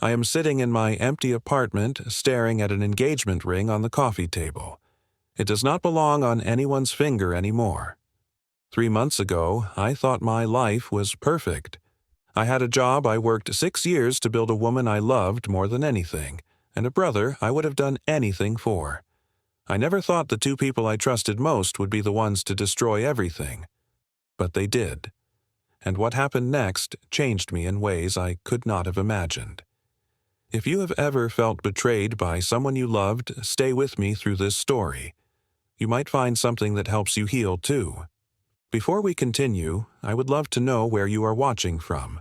I am sitting in my empty apartment staring at an engagement ring on the coffee table. It does not belong on anyone's finger anymore. 3 months ago, I thought my life was perfect. I had a job I worked 6 years to build a woman I loved more than anything, and a brother I would have done anything for. I never thought the two people I trusted most would be the ones to destroy everything. But they did. And what happened next changed me in ways I could not have imagined. If you have ever felt betrayed by someone you loved, stay with me through this story. You might find something that helps you heal too. Before we continue, I would love to know where you are watching from.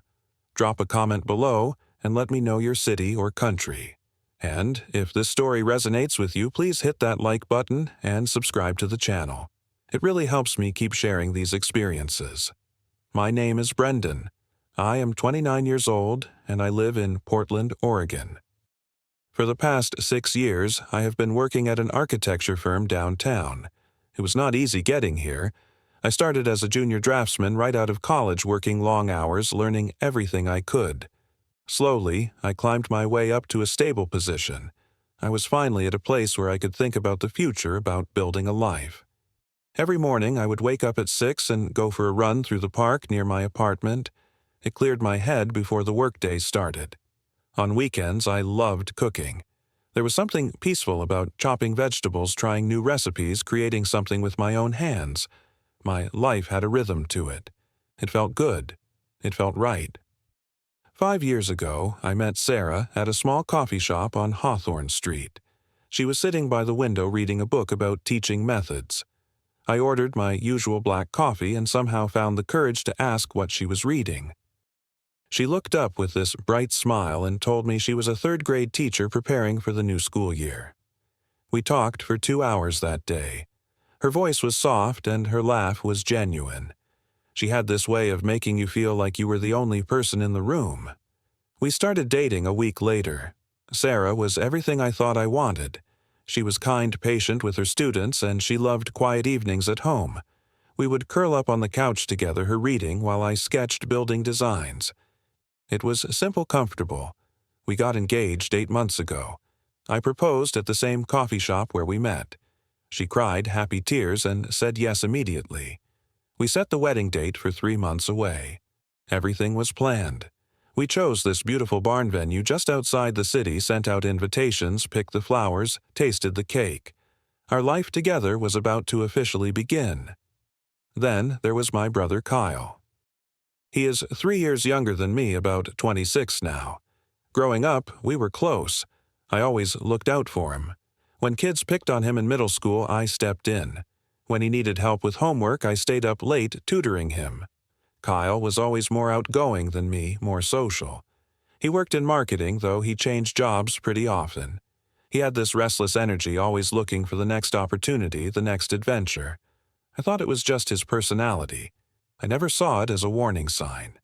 Drop a comment below and let me know your city or country. And if this story resonates with you, please hit that like button and subscribe to the channel. It really helps me keep sharing these experiences. My name is Brendan. I am 29 years old and I live in Portland, Oregon. For the past 6 years, I have been working at an architecture firm downtown. It was not easy getting here. I started as a junior draftsman right out of college, working long hours, learning everything I could. Slowly, I climbed my way up to a stable position. I was finally at a place where I could think about the future, about building a life. Every morning, I would wake up at 6 and go for a run through the park near my apartment. It cleared my head before the workday started. On weekends, I loved cooking. There was something peaceful about chopping vegetables, trying new recipes, creating something with my own hands. My life had a rhythm to it. It felt good. It felt right. 5 years ago, I met Sarah at a small coffee shop on Hawthorne Street. She was sitting by the window reading a book about teaching methods. I ordered my usual black coffee and somehow found the courage to ask what she was reading. She looked up with this bright smile and told me she was a third-grade teacher preparing for the new school year. We talked for 2 hours that day. Her voice was soft and her laugh was genuine. She had this way of making you feel like you were the only person in the room. We started dating a week later. Sarah was everything I thought I wanted. She was kind, patient with her students, and she loved quiet evenings at home. We would curl up on the couch together, her reading, while I sketched building designs. It was simple, comfortable. We got engaged 8 months ago. I proposed at the same coffee shop where we met. She cried happy tears and said yes immediately. We set the wedding date for 3 months away. Everything was planned. We chose this beautiful barn venue just outside the city, sent out invitations, picked the flowers, tasted the cake. Our life together was about to officially begin. Then there was my brother Kyle. He is 3 years younger than me, about 26 now. Growing up, we were close. I always looked out for him. When kids picked on him in middle school, I stepped in. When he needed help with homework, I stayed up late tutoring him. Kyle was always more outgoing than me, more social. He worked in marketing, though he changed jobs pretty often. He had this restless energy, always looking for the next opportunity, the next adventure. I thought it was just his personality. I never saw it as a warning sign.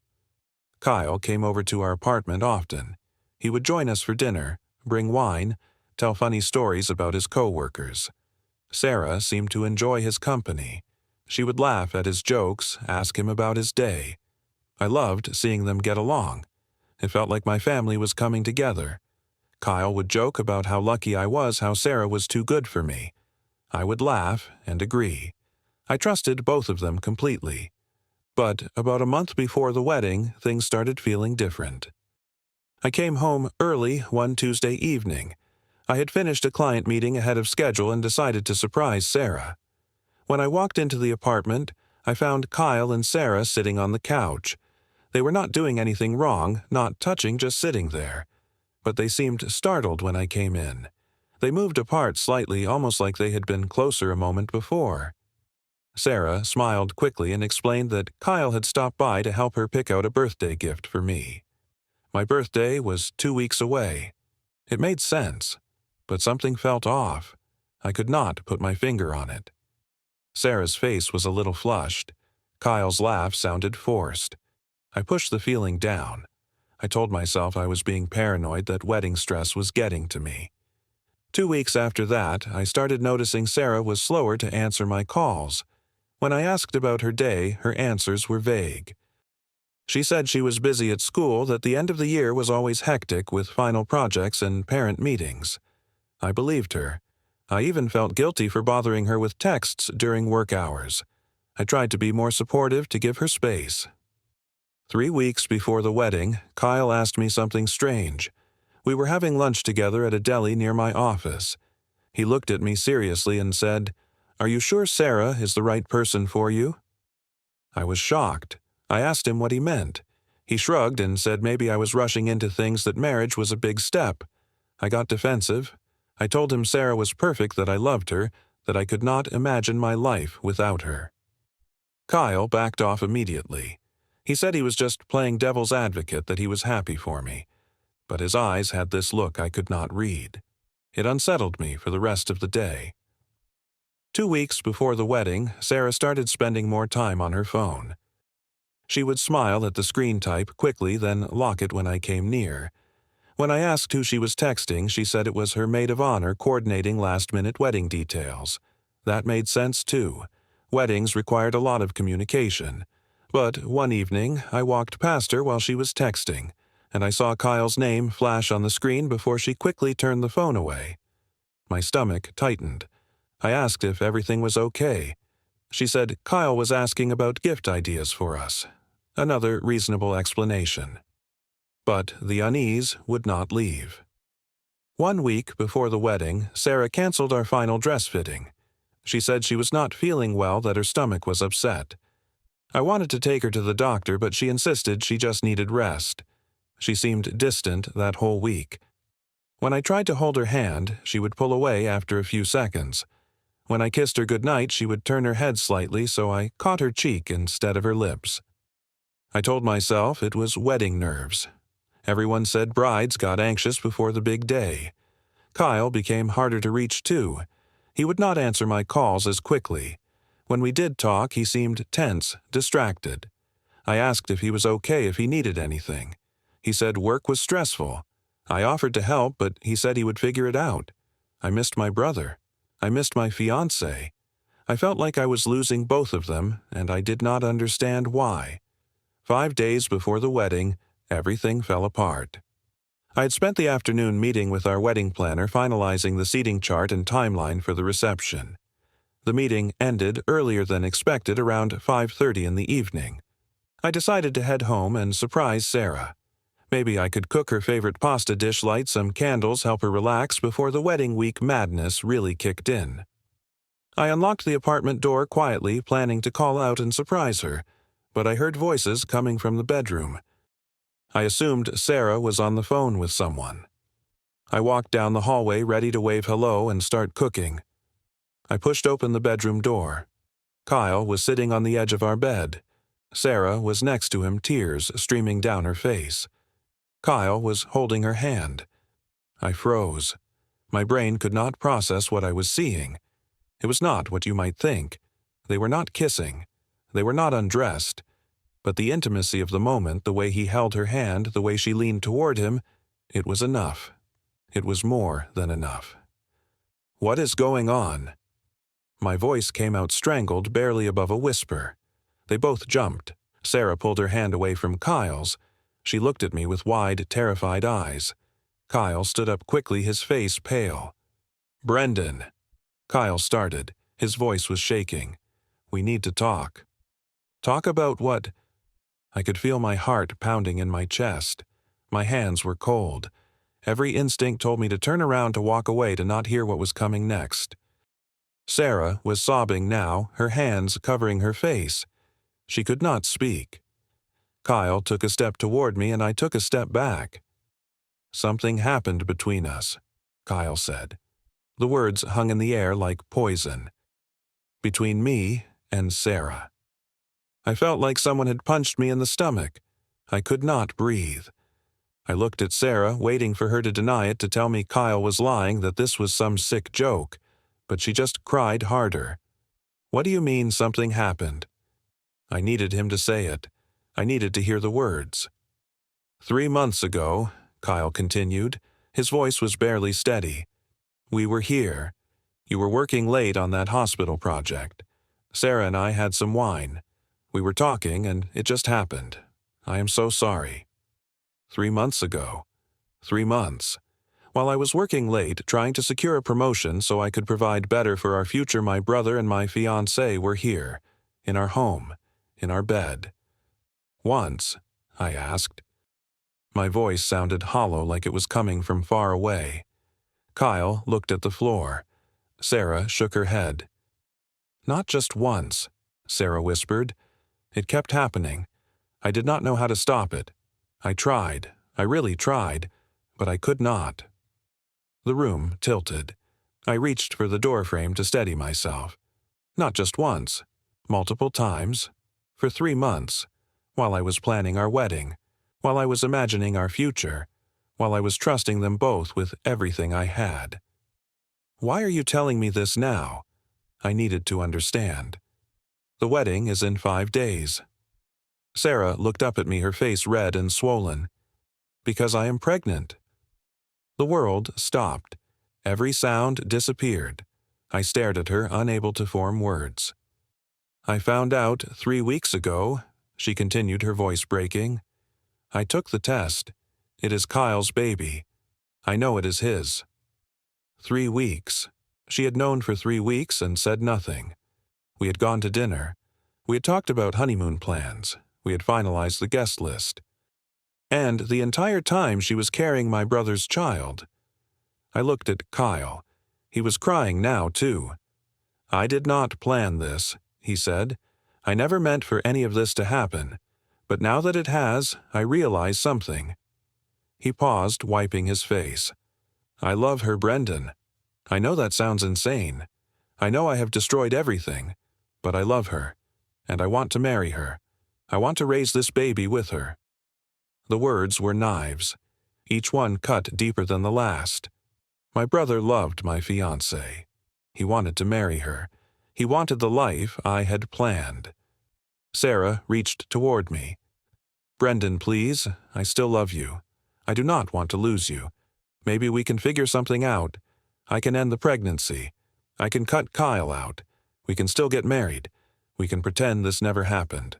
Kyle came over to our apartment often. He would join us for dinner, bring wine, tell funny stories about his co-workers. Sarah seemed to enjoy his company. She would laugh at his jokes, ask him about his day. I loved seeing them get along. It felt like my family was coming together. Kyle would joke about how lucky I was, how Sarah was too good for me. I would laugh and agree. I trusted both of them completely. But about a month before the wedding, things started feeling different. I came home early one Tuesday evening. I had finished a client meeting ahead of schedule and decided to surprise Sarah. When I walked into the apartment, I found Kyle and Sarah sitting on the couch. They were not doing anything wrong, not touching, just sitting there. But they seemed startled when I came in. They moved apart slightly, almost like they had been closer a moment before. Sarah smiled quickly and explained that Kyle had stopped by to help her pick out a birthday gift for me. My birthday was 2 weeks away. It made sense, but something felt off. I could not put my finger on it. Sarah's face was a little flushed. Kyle's laugh sounded forced. I pushed the feeling down. I told myself I was being paranoid, that wedding stress was getting to me. 2 weeks after that, I started noticing Sarah was slower to answer my calls. When I asked about her day, her answers were vague. She said she was busy at school, that the end of the year was always hectic with final projects and parent meetings. I believed her. I even felt guilty for bothering her with texts during work hours. I tried to be more supportive to give her space. 3 weeks before the wedding, Kyle asked me something strange. We were having lunch together at a deli near my office. He looked at me seriously and said, "Are you sure Sarah is the right person for you?" I was shocked. I asked him what he meant. He shrugged and said maybe I was rushing into things, that marriage was a big step. I got defensive. I told him Sarah was perfect, that I loved her, that I could not imagine my life without her. Kyle backed off immediately. He said he was just playing devil's advocate, that he was happy for me. But his eyes had this look I could not read. It unsettled me for the rest of the day. 2 weeks before the wedding, Sarah started spending more time on her phone. She would smile at the screen type quickly, then lock it when I came near. When I asked who she was texting, she said it was her maid of honor coordinating last-minute wedding details. That made sense, too. Weddings required a lot of communication. But one evening, I walked past her while she was texting, and I saw Kyle's name flash on the screen before she quickly turned the phone away. My stomach tightened. I asked if everything was okay. She said Kyle was asking about gift ideas for us. Another reasonable explanation. But the unease would not leave. 1 week before the wedding, Sarah canceled our final dress fitting. She said she was not feeling well, that her stomach was upset. I wanted to take her to the doctor, but she insisted she just needed rest. She seemed distant that whole week. When I tried to hold her hand, she would pull away after a few seconds. When I kissed her goodnight, she would turn her head slightly, so I caught her cheek instead of her lips. I told myself it was wedding nerves. Everyone said brides got anxious before the big day. Kyle became harder to reach, too. He would not answer my calls as quickly. When we did talk, he seemed tense, distracted. I asked if he was okay, if he needed anything. He said work was stressful. I offered to help, but he said he would figure it out. I missed my brother. I missed my fiancée. I felt like I was losing both of them, and I did not understand why. 5 days before the wedding, everything fell apart. I had spent the afternoon meeting with our wedding planner, finalizing the seating chart and timeline for the reception. The meeting ended earlier than expected, around 5:30 in the evening. I decided to head home and surprise Sarah. Maybe I could cook her favorite pasta dish, light some candles, help her relax before the wedding week madness really kicked in. I unlocked the apartment door quietly, planning to call out and surprise her, but I heard voices coming from the bedroom. I assumed Sarah was on the phone with someone. I walked down the hallway, ready to wave hello and start cooking. I pushed open the bedroom door. Kyle was sitting on the edge of our bed. Sarah was next to him, tears streaming down her face. Kyle was holding her hand. I froze. My brain could not process what I was seeing. It was not what you might think. They were not kissing. They were not undressed. But the intimacy of the moment, the way he held her hand, the way she leaned toward him, it was enough. It was more than enough. "What is going on?" My voice came out strangled, barely above a whisper. They both jumped. Sarah pulled her hand away from Kyle's. She looked at me with wide, terrified eyes. Kyle stood up quickly, his face pale. "Brendan." Kyle started. His voice was shaking. "We need to talk." "Talk about what?" I could feel my heart pounding in my chest. My hands were cold. Every instinct told me to turn around, to walk away, to not hear what was coming next. Sarah was sobbing now, her hands covering her face. She could not speak. Kyle took a step toward me, and I took a step back. "Something happened between us," Kyle said. The words hung in the air like poison. Between me and Sarah. I felt like someone had punched me in the stomach. I could not breathe. I looked at Sarah, waiting for her to deny it, to tell me Kyle was lying, that this was some sick joke. But she just cried harder. "What do you mean something happened?" I needed him to say it. I needed to hear the words. 3 months ago, Kyle continued. His voice was barely steady. "We were here. You were working late on that hospital project. Sarah and I had some wine. We were talking, and it just happened. I am so sorry. 3 months ago. 3 months. While I was working late, trying to secure a promotion so I could provide better for our future, my brother and my fiancée were here, in our home, in our bed. Once, I asked. My voice sounded hollow, like it was coming from far away. Kyle looked at the floor. Sarah shook her head. Not just once, Sarah whispered. It kept happening. I did not know how to stop it. I tried. I really tried, but I could not. The room tilted. I reached for the doorframe to steady myself. Not just once, multiple times, for 3 months, while I was planning our wedding, while I was imagining our future, while I was trusting them both with everything I had. Why are you telling me this now? I needed to understand. The wedding is in 5 days. Sarah looked up at me, her face red and swollen. Because I am pregnant. The world stopped. Every sound disappeared. I stared at her, unable to form words. I found out 3 weeks ago, she continued, her voice breaking. I took the test. It is Kyle's baby. I know it is his. 3 weeks. She had known for 3 weeks and said nothing. We had gone to dinner. We had talked about honeymoon plans. We had finalized the guest list. And the entire time she was carrying my brother's child. I looked at Kyle. He was crying now, too. I did not plan this, he said. I never meant for any of this to happen. But now that it has, I realize something. He paused, wiping his face. I love her, Brendan. I know that sounds insane. I know I have destroyed everything. But I love her. And I want to marry her. I want to raise this baby with her. The words were knives. Each one cut deeper than the last. My brother loved my fiancée. He wanted to marry her. He wanted the life I had planned. Sarah reached toward me. Brendan, please, I still love you. I do not want to lose you. Maybe we can figure something out. I can end the pregnancy. I can cut Kyle out. We can still get married. We can pretend this never happened.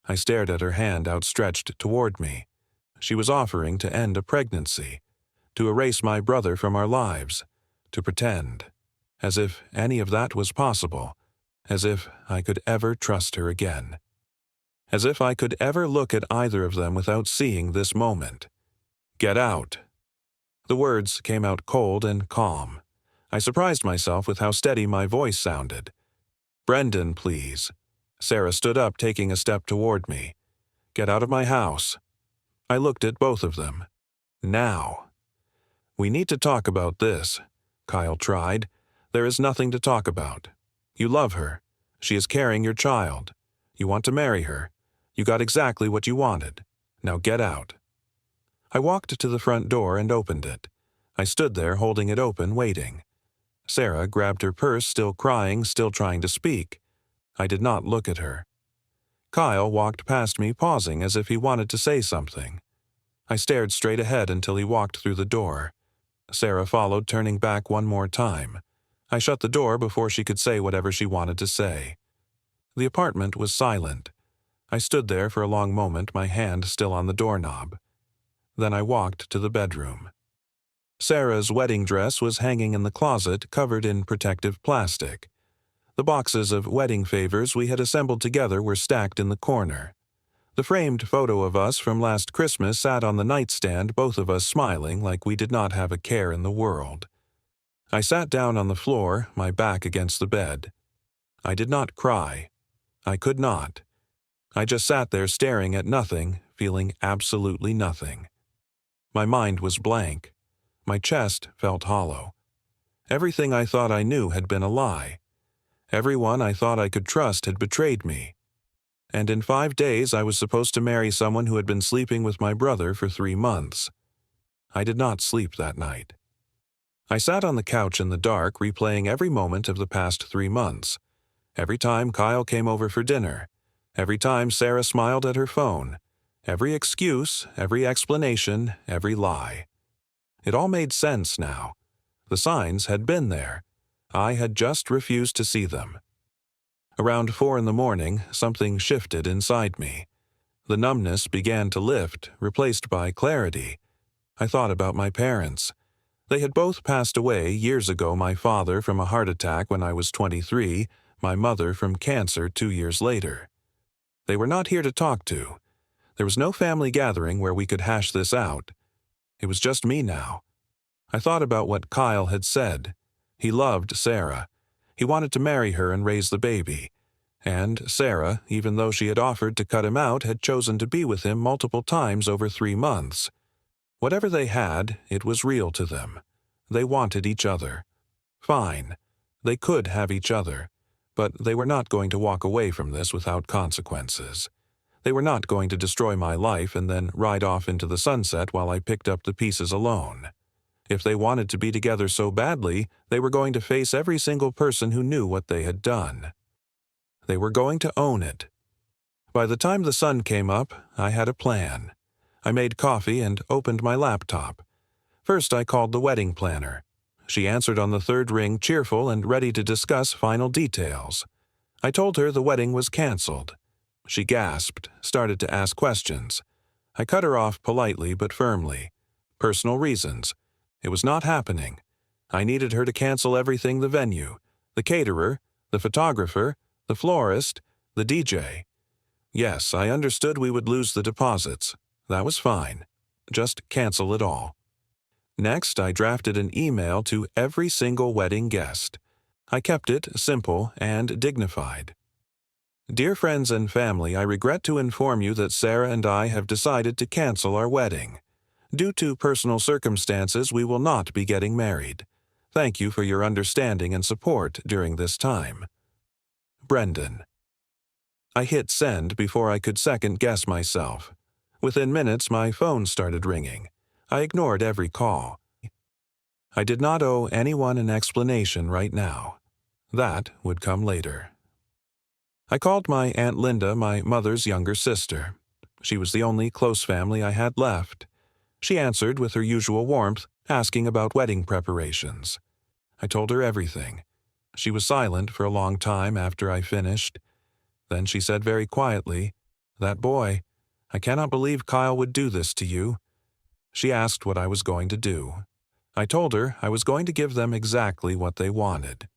I stared at her hand outstretched toward me. She was offering to end a pregnancy, to erase my brother from our lives, to pretend, as if any of that was possible, as if I could ever trust her again, as if I could ever look at either of them without seeing this moment. Get out. The words came out cold and calm. I surprised myself with how steady my voice sounded. Brendan, please. Sarah stood up, taking a step toward me. Get out of my house. I looked at both of them. Now. We need to talk about this, Kyle tried. There is nothing to talk about. You love her. She is carrying your child. You want to marry her. You got exactly what you wanted. Now get out. I walked to the front door and opened it. I stood there holding it open, waiting. Sarah grabbed her purse, still crying, still trying to speak. I did not look at her. Kyle walked past me, pausing as if he wanted to say something. I stared straight ahead until he walked through the door. Sarah followed, turning back one more time. I shut the door before she could say whatever she wanted to say. The apartment was silent. I stood there for a long moment, my hand still on the doorknob. Then I walked to the bedroom. Sarah's wedding dress was hanging in the closet, covered in protective plastic. The boxes of wedding favors we had assembled together were stacked in the corner. The framed photo of us from last Christmas sat on the nightstand, both of us smiling like we did not have a care in the world. I sat down on the floor, my back against the bed. I did not cry. I could not. I just sat there staring at nothing, feeling absolutely nothing. My mind was blank. My chest felt hollow. Everything I thought I knew had been a lie. Everyone I thought I could trust had betrayed me. And in 5 days I was supposed to marry someone who had been sleeping with my brother for 3 months. I did not sleep that night. I sat on the couch in the dark, replaying every moment of the past 3 months. Every time Kyle came over for dinner. Every time Sarah smiled at her phone. Every excuse, every explanation, every lie. It all made sense now. The signs had been there. I had just refused to see them. Around 4 in the morning, something shifted inside me. The numbness began to lift, replaced by clarity. I thought about my parents. They had both passed away years ago, my father from a heart attack when I was 23, my mother from cancer 2 years later. They were not here to talk to. There was no family gathering where we could hash this out. It was just me now. I thought about what Kyle had said. He loved Sarah. He wanted to marry her and raise the baby. And Sarah, even though she had offered to cut him out, had chosen to be with him multiple times over 3 months. Whatever they had, it was real to them. They wanted each other. Fine. They could have each other. But they were not going to walk away from this without consequences. They were not going to destroy my life and then ride off into the sunset while I picked up the pieces alone. If they wanted to be together so badly, they were going to face every single person who knew what they had done. They were going to own it. By the time the sun came up, I had a plan. I made coffee and opened my laptop. First, I called the wedding planner. She answered on the 3rd ring, cheerful and ready to discuss final details. I told her the wedding was canceled. She gasped, started to ask questions. I cut her off politely but firmly. Personal reasons. It was not happening. I needed her to cancel everything: the venue, the caterer, the photographer, the florist, the DJ. Yes, I understood we would lose the deposits. That was fine. Just cancel it all. Next, I drafted an email to every single wedding guest. I kept it simple and dignified. Dear friends and family, I regret to inform you that Sarah and I have decided to cancel our wedding. Due to personal circumstances, we will not be getting married. Thank you for your understanding and support during this time. Brendan. I hit send before I could second-guess myself. Within minutes, my phone started ringing. I ignored every call. I did not owe anyone an explanation right now. That would come later. I called my Aunt Linda, my mother's younger sister. She was the only close family I had left. She answered with her usual warmth, asking about wedding preparations. I told her everything. She was silent for a long time after I finished. Then she said very quietly, "That boy, I cannot believe Kyle would do this to you." She asked what I was going to do. I told her I was going to give them exactly what they wanted.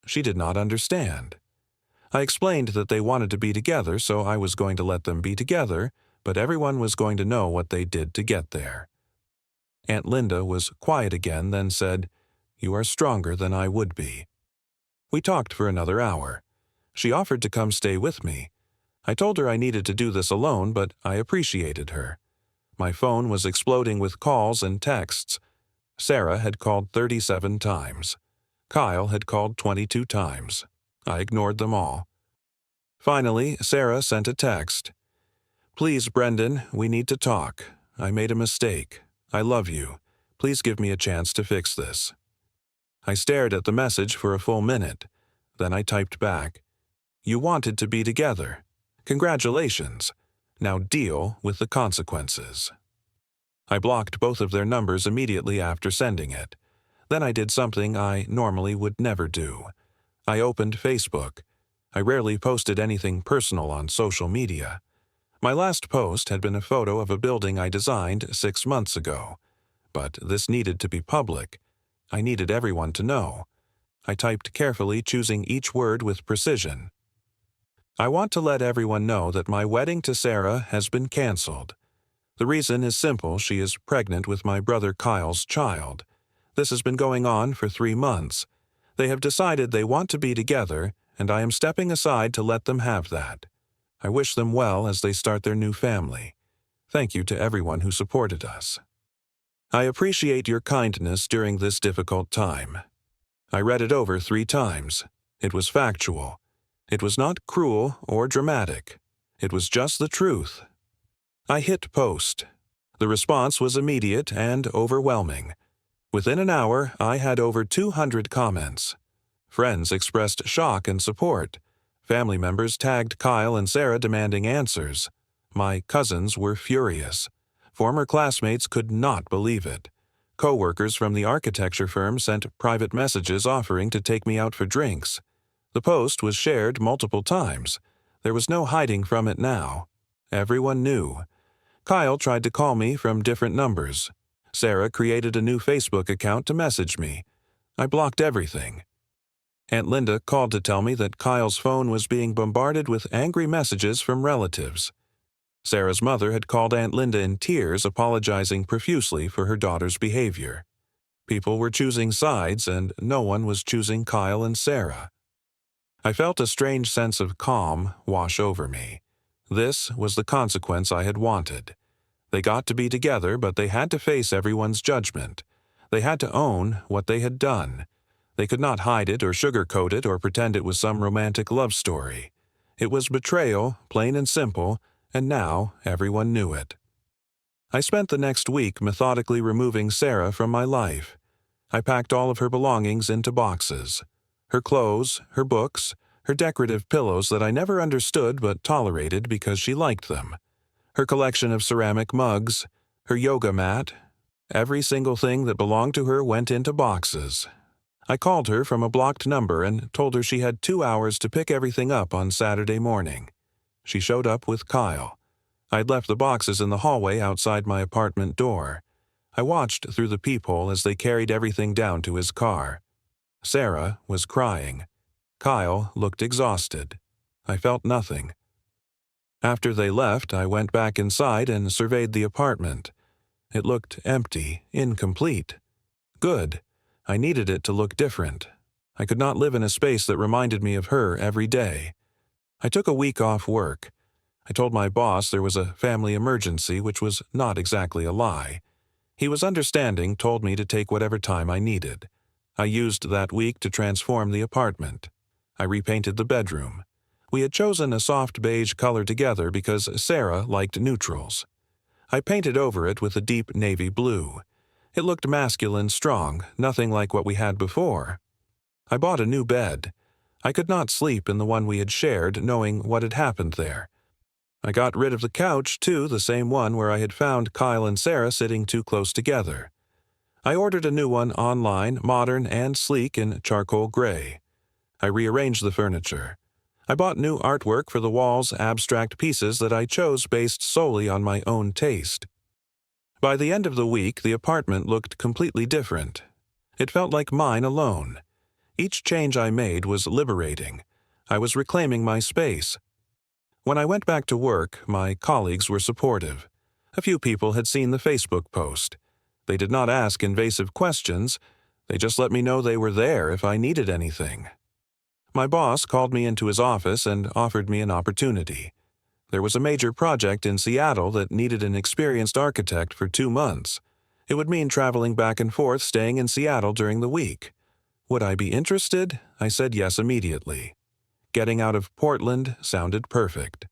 She did not understand. I explained that they wanted to be together, so I was going to let them be together, but everyone was going to know what they did to get there. Aunt Linda was quiet again, then said, "You are stronger than I would be." We talked for another hour. She offered to come stay with me. I told her I needed to do this alone, but I appreciated her. My phone was exploding with calls and texts. Sarah had called 37 times. Kyle had called 22 times. I ignored them all. Finally, Sarah sent a text. "Please, Brendan, we need to talk. I made a mistake. I love you. Please give me a chance to fix this." I stared at the message for a full minute. Then I typed back, "You wanted to be together. Congratulations. Now deal with the consequences." I blocked both of their numbers immediately after sending it. Then I did something I normally would never do. I opened Facebook. I rarely posted anything personal on social media. My last post had been a photo of a building I designed 6 months ago. But this needed to be public. I needed everyone to know. I typed carefully, choosing each word with precision. "I want to let everyone know that my wedding to Sarah has been canceled. The reason is simple: she is pregnant with my brother Kyle's child. This has been going on for 3 months. They have decided they want to be together, and I am stepping aside to let them have that. I wish them well as they start their new family. Thank you to everyone who supported us. I appreciate your kindness during this difficult time." I read it over 3 times. It was factual. It was not cruel or dramatic. It was just the truth. I hit post. The response was immediate and overwhelming. Within an hour, I had over 200 comments. Friends expressed shock and support. Family members tagged Kyle and Sarah demanding answers. My cousins were furious. Former classmates could not believe it. Co-workers from the architecture firm sent private messages offering to take me out for drinks. The post was shared multiple times. There was no hiding from it now. Everyone knew. Kyle tried to call me from different numbers. Sarah created a new Facebook account to message me. I blocked everything. Aunt Linda called to tell me that Kyle's phone was being bombarded with angry messages from relatives. Sarah's mother had called Aunt Linda in tears, apologizing profusely for her daughter's behavior. People were choosing sides, and no one was choosing Kyle and Sarah. I felt a strange sense of calm wash over me. This was the consequence I had wanted. They got to be together, but they had to face everyone's judgment. They had to own what they had done. They could not hide it or sugarcoat it or pretend it was some romantic love story. It was betrayal, plain and simple, and now everyone knew it. I spent the next week methodically removing Sarah from my life. I packed all of her belongings into boxes. Her clothes, her books, her decorative pillows that I never understood but tolerated because she liked them, her collection of ceramic mugs, her yoga mat. Every single thing that belonged to her went into boxes. I called her from a blocked number and told her she had 2 hours to pick everything up on Saturday morning. She showed up with Kyle. I'd left the boxes in the hallway outside my apartment door. I watched through the peephole as they carried everything down to his car. Sarah was crying. Kyle looked exhausted. I felt nothing. After they left, I went back inside and surveyed the apartment. It looked empty, incomplete. Good. I needed it to look different. I could not live in a space that reminded me of her every day. I took a week off work. I told my boss there was a family emergency, which was not exactly a lie. He was understanding, told me to take whatever time I needed. I used that week to transform the apartment. I repainted the bedroom. We had chosen a soft beige color together because Sarah liked neutrals. I painted over it with a deep navy blue. It looked masculine strong, nothing like what we had before. I bought a new bed. I could not sleep in the one we had shared, knowing what had happened there. I got rid of the couch, too, the same one where I had found Kyle and Sarah sitting too close together. I ordered a new one online, modern and sleek in charcoal gray. I rearranged the furniture. I bought new artwork for the walls, abstract pieces that I chose based solely on my own taste. By the end of the week, the apartment looked completely different. It felt like mine alone. Each change I made was liberating. I was reclaiming my space. When I went back to work, my colleagues were supportive. A few people had seen the Facebook post. They did not ask invasive questions. They just let me know they were there if I needed anything. My boss called me into his office and offered me an opportunity. There was a major project in Seattle that needed an experienced architect for 2 months. It would mean traveling back and forth, staying in Seattle during the week. Would I be interested? I said yes immediately. Getting out of Portland sounded perfect.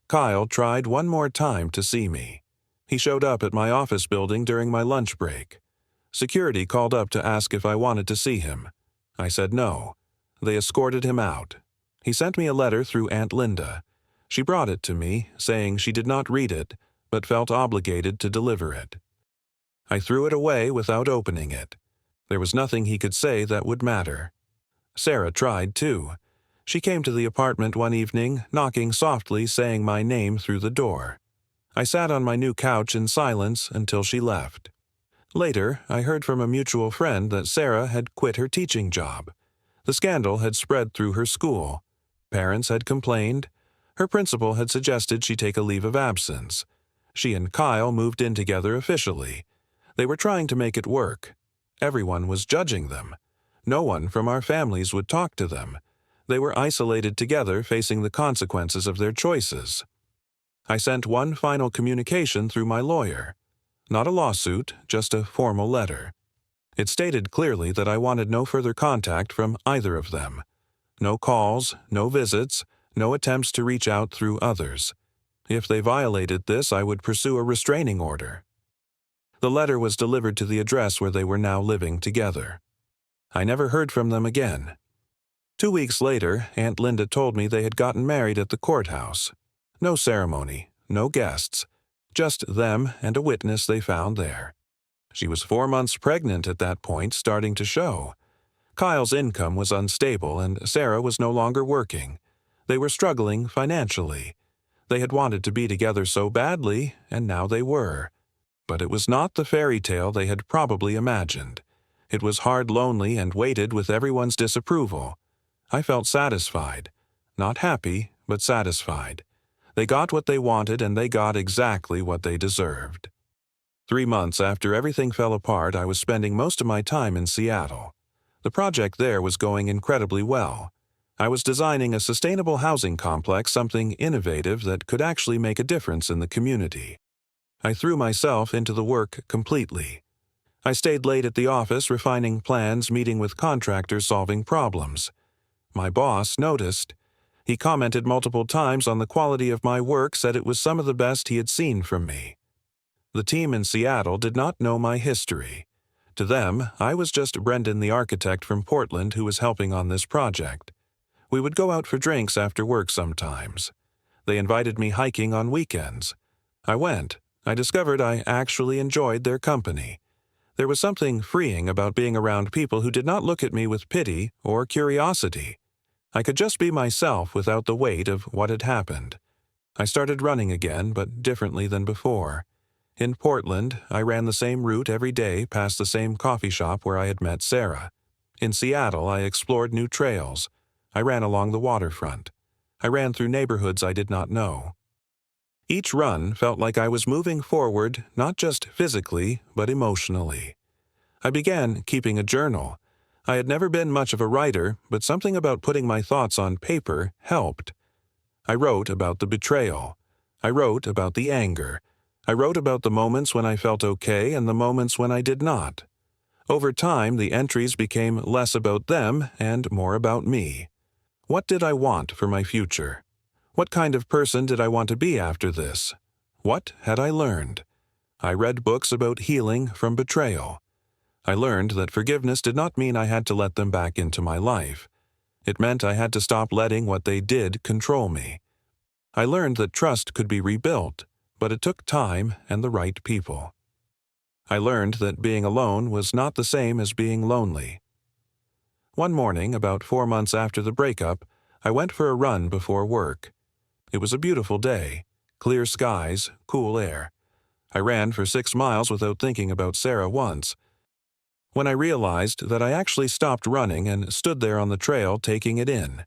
Kyle tried one more time to see me. He showed up at my office building during my lunch break. Security called up to ask if I wanted to see him. I said no. They escorted him out. He sent me a letter through Aunt Linda. She brought it to me, saying she did not read it, but felt obligated to deliver it. I threw it away without opening it. There was nothing he could say that would matter. Sarah tried, too. She came to the apartment one evening, knocking softly, saying my name through the door. I sat on my new couch in silence until she left. Later, I heard from a mutual friend that Sarah had quit her teaching job. The scandal had spread through her school. Parents had complained. Her principal had suggested she take a leave of absence. She and Kyle moved in together officially. They were trying to make it work. Everyone was judging them. No one from our families would talk to them. They were isolated together, facing the consequences of their choices. I sent one final communication through my lawyer. Not a lawsuit, just a formal letter. It stated clearly that I wanted no further contact from either of them. No calls, no visits, no attempts to reach out through others. If they violated this, I would pursue a restraining order. The letter was delivered to the address where they were now living together. I never heard from them again. 2 weeks later, Aunt Linda told me they had gotten married at the courthouse. No ceremony, no guests, just them and a witness they found there. She was 4 months pregnant at that point, starting to show. Kyle's income was unstable and Sarah was no longer working. They were struggling financially. They had wanted to be together so badly, and now they were. But it was not the fairy tale they had probably imagined. It was hard, lonely, and weighted with everyone's disapproval. I felt satisfied. Not happy, but satisfied. They got what they wanted, and they got exactly what they deserved. 3 months after everything fell apart, I was spending most of my time in Seattle. The project there was going incredibly well. I was designing a sustainable housing complex, something innovative that could actually make a difference in the community. I threw myself into the work completely. I stayed late at the office, refining plans, meeting with contractors, solving problems. My boss noticed. He commented multiple times on the quality of my work, said it was some of the best he had seen from me. The team in Seattle did not know my history. To them, I was just Brendan, the architect from Portland, who was helping on this project. We would go out for drinks after work sometimes. They invited me hiking on weekends. I went. I discovered I actually enjoyed their company. There was something freeing about being around people who did not look at me with pity or curiosity. I could just be myself without the weight of what had happened. I started running again, but differently than before. In Portland, I ran the same route every day past the same coffee shop where I had met Sarah. In Seattle, I explored new trails. I ran along the waterfront. I ran through neighborhoods I did not know. Each run felt like I was moving forward, not just physically, but emotionally. I began keeping a journal. I had never been much of a writer, but something about putting my thoughts on paper helped. I wrote about the betrayal. I wrote about the anger. I wrote about the moments when I felt okay and the moments when I did not. Over time, the entries became less about them and more about me. What did I want for my future? What kind of person did I want to be after this? What had I learned? I read books about healing from betrayal. I learned that forgiveness did not mean I had to let them back into my life. It meant I had to stop letting what they did control me. I learned that trust could be rebuilt, but it took time and the right people. I learned that being alone was not the same as being lonely. One morning, about 4 months after the breakup, I went for a run before work. It was a beautiful day, clear skies, cool air. I ran for 6 miles without thinking about Sarah once. When I realized that I actually stopped running and stood there on the trail taking it in.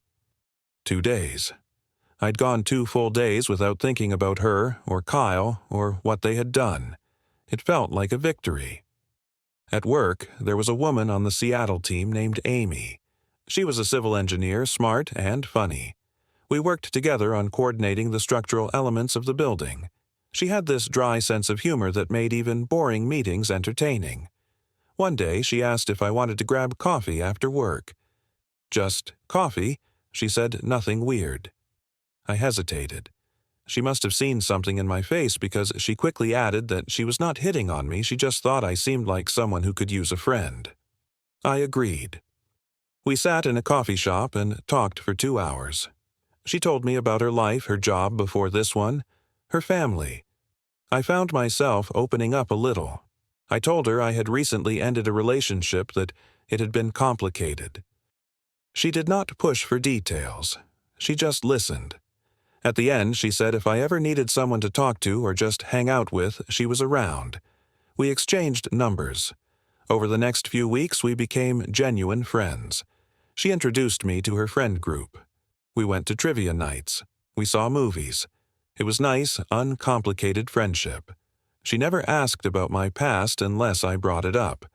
2 days. I'd gone 2 full days without thinking about her or Kyle or what they had done. It felt like a victory. At work, there was a woman on the Seattle team named Amy. She was a civil engineer, smart and funny. We worked together on coordinating the structural elements of the building. She had this dry sense of humor that made even boring meetings entertaining. One day, she asked if I wanted to grab coffee after work. Just coffee? She said, nothing weird. I hesitated. She must have seen something in my face because she quickly added that she was not hitting on me, she just thought I seemed like someone who could use a friend. I agreed. We sat in a coffee shop and talked for 2 hours. She told me about her life, her job before this one, her family. I found myself opening up a little. I told her I had recently ended a relationship, that it had been complicated. She did not push for details. She just listened. At the end, she said if I ever needed someone to talk to or just hang out with, she was around. We exchanged numbers. Over the next few weeks, we became genuine friends. She introduced me to her friend group. We went to trivia nights. We saw movies. It was nice, uncomplicated friendship. She never asked about my past unless I brought it up.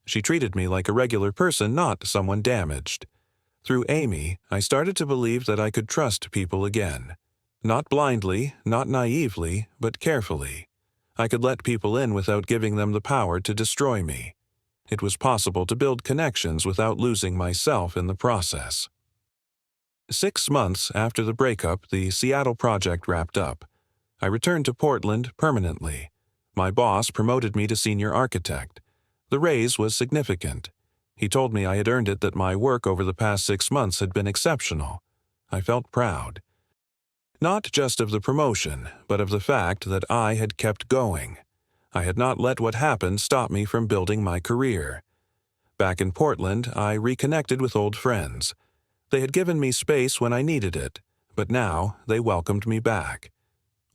She treated me like a regular person, not someone damaged. Through Amy, I started to believe that I could trust people again. Not blindly, not naively, but carefully. I could let people in without giving them the power to destroy me. It was possible to build connections without losing myself in the process. 6 months after the breakup, the Seattle project wrapped up. I returned to Portland permanently. My boss promoted me to senior architect. The raise was significant. He told me I had earned it, that my work over the past 6 months had been exceptional. I felt proud. Not just of the promotion, but of the fact that I had kept going. I had not let what happened stop me from building my career. Back in Portland, I reconnected with old friends. They had given me space when I needed it, but now they welcomed me back.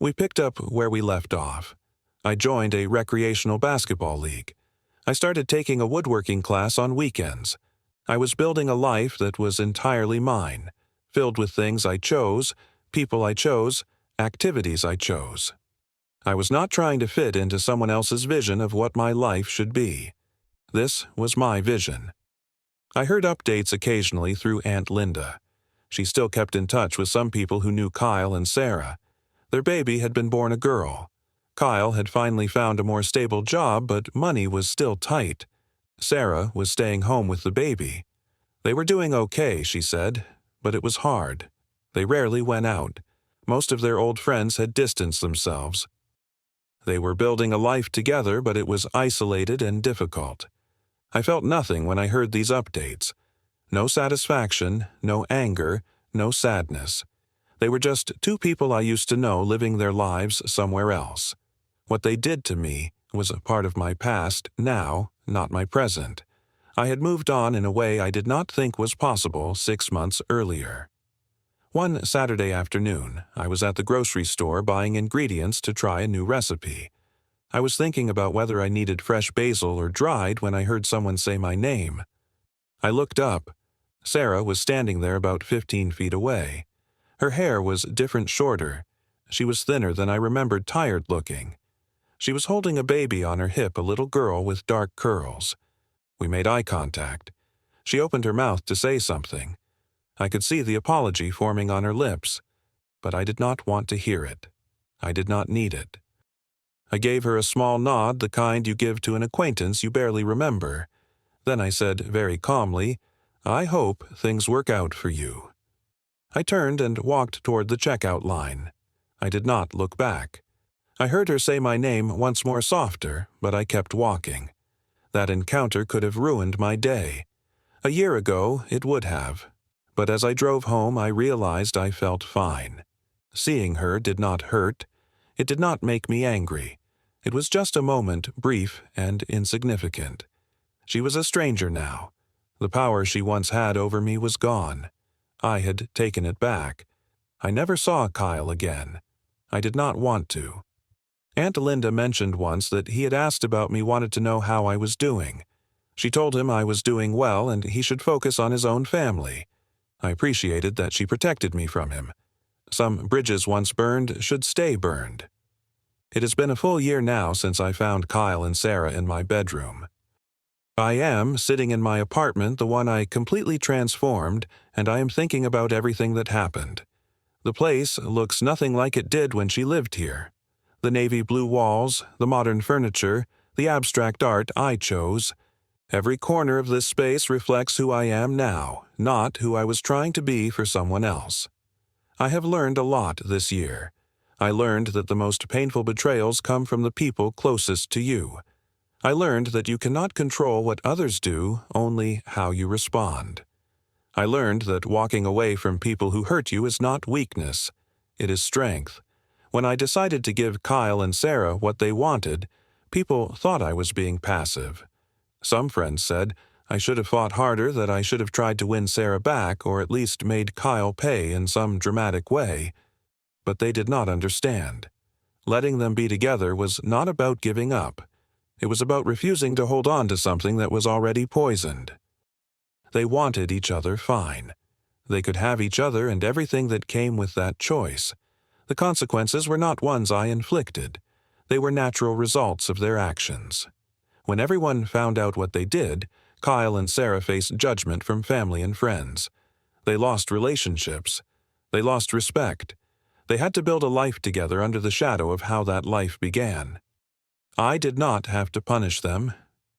We picked up where we left off. I joined a recreational basketball league. I started taking a woodworking class on weekends. I was building a life that was entirely mine, filled with things I chose, people I chose, activities I chose. I was not trying to fit into someone else's vision of what my life should be. This was my vision. I heard updates occasionally through Aunt Linda. She still kept in touch with some people who knew Kyle and Sarah. Their baby had been born a girl. Kyle had finally found a more stable job, but money was still tight. Sarah was staying home with the baby. They were doing okay, she said, but it was hard. They rarely went out. Most of their old friends had distanced themselves. They were building a life together, but it was isolated and difficult. I felt nothing when I heard these updates. No satisfaction, no anger, no sadness. They were just two people I used to know living their lives somewhere else. What they did to me was a part of my past now, not my present. I had moved on in a way I did not think was possible 6 months earlier. One Saturday afternoon, I was at the grocery store buying ingredients to try a new recipe. I was thinking about whether I needed fresh basil or dried when I heard someone say my name. I looked up. Sarah was standing there about 15 feet away. Her hair was different shorter. She was thinner than I remembered tired looking. She was holding a baby on her hip, a little girl with dark curls. We made eye contact. She opened her mouth to say something. I could see the apology forming on her lips, but I did not want to hear it. I did not need it. I gave her a small nod, the kind you give to an acquaintance you barely remember. Then I said very calmly, "I hope things work out for you." I turned and walked toward the checkout line. I did not look back. I heard her say my name once more softer, but I kept walking. That encounter could have ruined my day. A year ago, it would have. But as I drove home, I realized I felt fine. Seeing her did not hurt. It did not make me angry. It was just a moment, brief and insignificant. She was a stranger now. The power she once had over me was gone. I had taken it back. I never saw Kyle again. I did not want to. Aunt Linda mentioned once that he had asked about me, wanted to know how I was doing. She told him I was doing well and he should focus on his own family. I appreciated that she protected me from him. Some bridges once burned should stay burned. It has been a full year now since I found Kyle and Sarah in my bedroom. I am sitting in my apartment, the one I completely transformed, and I am thinking about everything that happened. The place looks nothing like it did when she lived here. The navy blue walls, the modern furniture, the abstract art I chose. Every corner of this space reflects who I am now, not who I was trying to be for someone else. I have learned a lot this year. I learned that the most painful betrayals come from the people closest to you. I learned that you cannot control what others do, only how you respond. I learned that walking away from people who hurt you is not weakness. It is strength. When I decided to give Kyle and Sarah what they wanted, people thought I was being passive. Some friends said I should have fought harder, that I should have tried to win Sarah back or at least made Kyle pay in some dramatic way. But they did not understand. Letting them be together was not about giving up. It was about refusing to hold on to something that was already poisoned. They wanted each other fine. They could have each other and everything that came with that choice. The consequences were not ones I inflicted. They were natural results of their actions. When everyone found out what they did, Kyle and Sarah faced judgment from family and friends. They lost relationships. They lost respect. They had to build a life together under the shadow of how that life began. I did not have to punish them.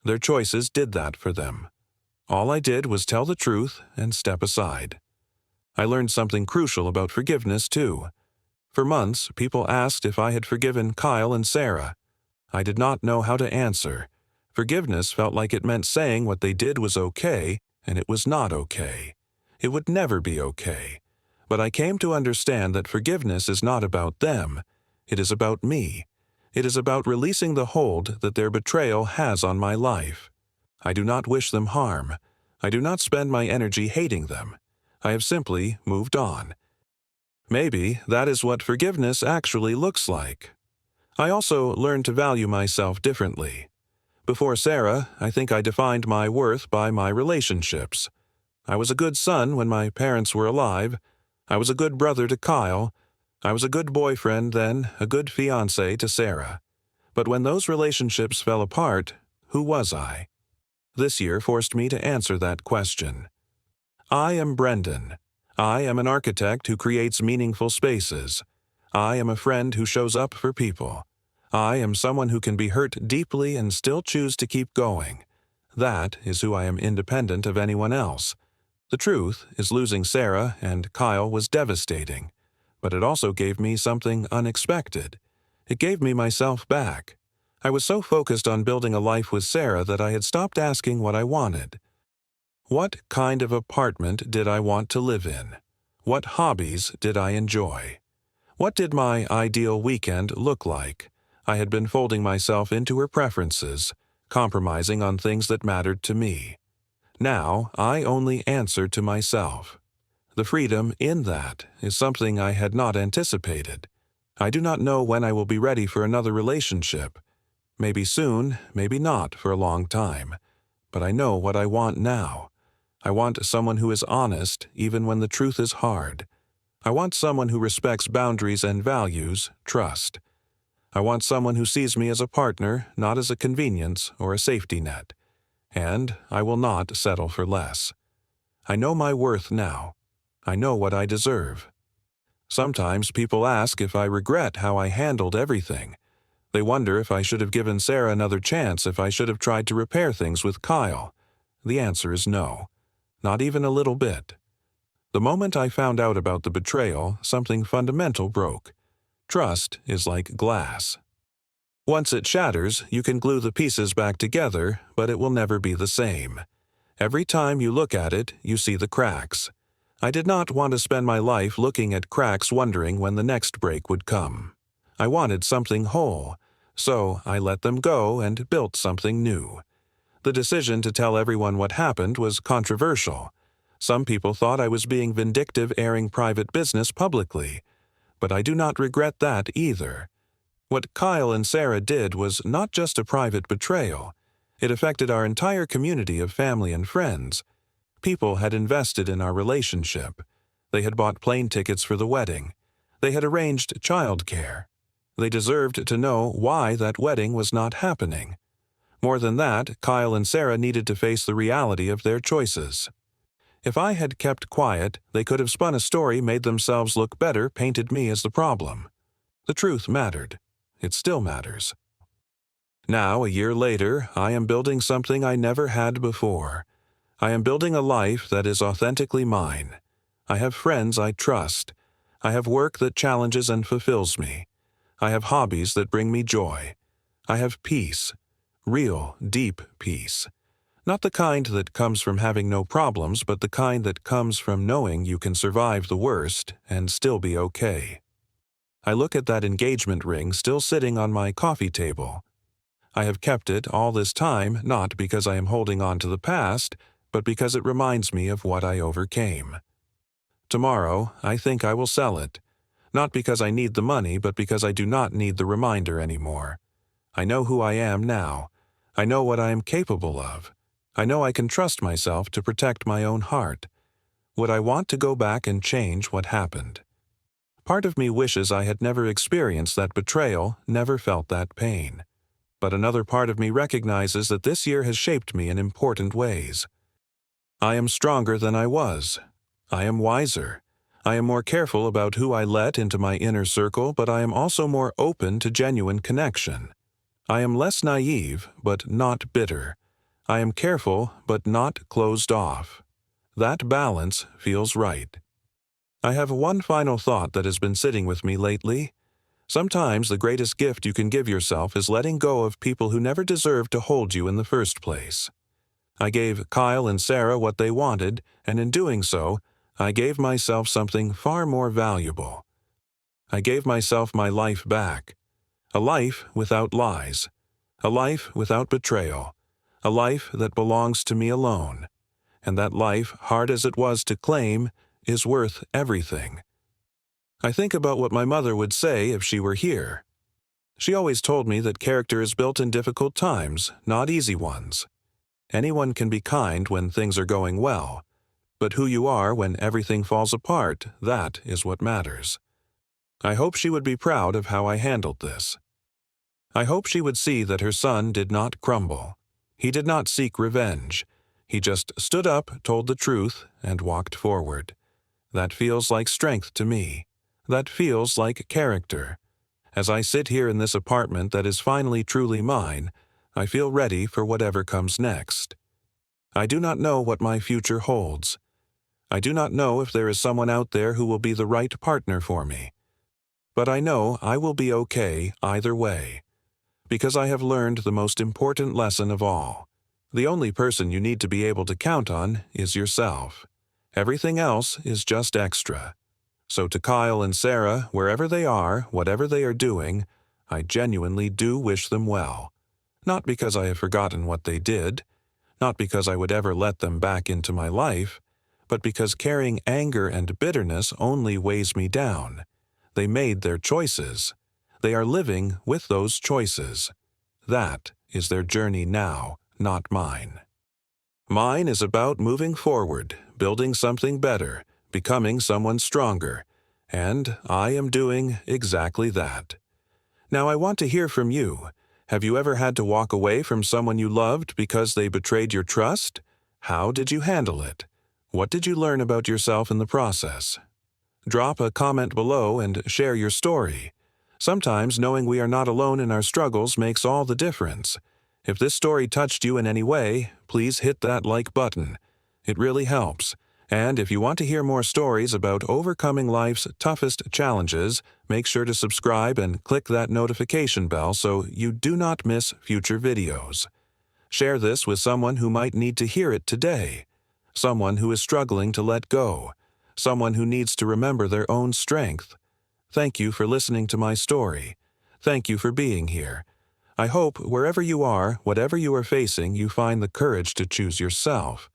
Their choices did that for them. All I did was tell the truth and step aside. I learned something crucial about forgiveness, too. For months, people asked if I had forgiven Kyle and Sarah. I did not know how to answer. Forgiveness felt like it meant saying what they did was okay, and it was not okay. It would never be okay. But I came to understand that forgiveness is not about them. It is about me. It is about releasing the hold that their betrayal has on my life. I do not wish them harm. I do not spend my energy hating them. I have simply moved on. Maybe that is what forgiveness actually looks like. I also learned to value myself differently. Before Sarah, I think I defined my worth by my relationships. I was a good son when my parents were alive. I was a good brother to Kyle. I was a good boyfriend then, a good fiancé to Sarah. But when those relationships fell apart, who was I? This year forced me to answer that question. I am Brendan. I am an architect who creates meaningful spaces. I am a friend who shows up for people. I am someone who can be hurt deeply and still choose to keep going. That is who I am, independent of anyone else. The truth is, losing Sarah and Kyle was devastating, but it also gave me something unexpected. It gave me myself back. I was so focused on building a life with Sarah that I had stopped asking what I wanted. What kind of apartment did I want to live in? What hobbies did I enjoy? What did my ideal weekend look like? I had been folding myself into her preferences, compromising on things that mattered to me. Now I only answer to myself. The freedom in that is something I had not anticipated. I do not know when I will be ready for another relationship. Maybe soon, maybe not for a long time. But I know what I want now. I want someone who is honest even when the truth is hard. I want someone who respects boundaries and values trust. I want someone who sees me as a partner, not as a convenience or a safety net. And I will not settle for less. I know my worth now. I know what I deserve. Sometimes people ask if I regret how I handled everything. They wonder if I should have given Sarah another chance, if I should have tried to repair things with Kyle. The answer is no. Not even a little bit. The moment I found out about the betrayal, something fundamental broke. Trust is like glass. Once it shatters, you can glue the pieces back together, but it will never be the same. Every time you look at it, you see the cracks. I did not want to spend my life looking at cracks wondering when the next break would come. I wanted something whole, so I let them go and built something new. The decision to tell everyone what happened was controversial. Some people thought I was being vindictive, airing private business publicly. But I do not regret that either. What Kyle and Sarah did was not just a private betrayal. It affected our entire community of family and friends. People had invested in our relationship. They had bought plane tickets for the wedding. They had arranged childcare. They deserved to know why that wedding was not happening. More than that, Kyle and Sarah needed to face the reality of their choices. If I had kept quiet, they could have spun a story, made themselves look better, painted me as the problem. The truth mattered. It still matters. Now, a year later, I am building something I never had before. I am building a life that is authentically mine. I have friends I trust. I have work that challenges and fulfills me. I have hobbies that bring me joy. I have peace. Real, deep peace. Not the kind that comes from having no problems, but the kind that comes from knowing you can survive the worst and still be okay. I look at that engagement ring still sitting on my coffee table. I have kept it all this time not because I am holding on to the past, but because it reminds me of what I overcame. Tomorrow, I think I will sell it. Not because I need the money, but because I do not need the reminder anymore. I know who I am now. I know what I am capable of. I know I can trust myself to protect my own heart. Would I want to go back and change what happened? Part of me wishes I had never experienced that betrayal, never felt that pain. But another part of me recognizes that this year has shaped me in important ways. I am stronger than I was. I am wiser. I am more careful about who I let into my inner circle, but I am also more open to genuine connection. I am less naive, but not bitter. I am careful, but not closed off. That balance feels right. I have one final thought that has been sitting with me lately. Sometimes the greatest gift you can give yourself is letting go of people who never deserved to hold you in the first place. I gave Kyle and Sarah what they wanted, and in doing so, I gave myself something far more valuable. I gave myself my life back. A life without lies. A life without betrayal. A life that belongs to me alone. And that life, hard as it was to claim, is worth everything. I think about what my mother would say if she were here. She always told me that character is built in difficult times, not easy ones. Anyone can be kind when things are going well, but who you are when everything falls apart, that is what matters. I hope she would be proud of how I handled this. I hope she would see that her son did not crumble. He did not seek revenge. He just stood up, told the truth, and walked forward. That feels like strength to me. That feels like character. As I sit here in this apartment that is finally truly mine, I feel ready for whatever comes next. I do not know what my future holds. I do not know if there is someone out there who will be the right partner for me. But I know I will be okay either way, because I have learned the most important lesson of all. The only person you need to be able to count on is yourself. Everything else is just extra. So to Kyle and Sarah, wherever they are, whatever they are doing, I genuinely do wish them well. Not because I have forgotten what they did, not because I would ever let them back into my life, but because carrying anger and bitterness only weighs me down. They made their choices. They are living with those choices. That is their journey now, not mine. Mine is about moving forward, building something better, becoming someone stronger, and I am doing exactly that. Now I want to hear from you. Have you ever had to walk away from someone you loved because they betrayed your trust? How did you handle it? What did you learn about yourself in the process? Drop a comment below and share your story. Sometimes knowing we are not alone in our struggles makes all the difference. If this story touched you in any way, please hit that like button. It really helps. And if you want to hear more stories about overcoming life's toughest challenges, make sure to subscribe and click that notification bell so you do not miss future videos. Share this with someone who might need to hear it today. Someone who is struggling to let go. Someone who needs to remember their own strength. Thank you for listening to my story. Thank you for being here. I hope wherever you are, whatever you are facing, you find the courage to choose yourself.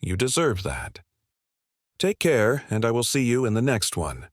You deserve that. Take care, and I will see you in the next one.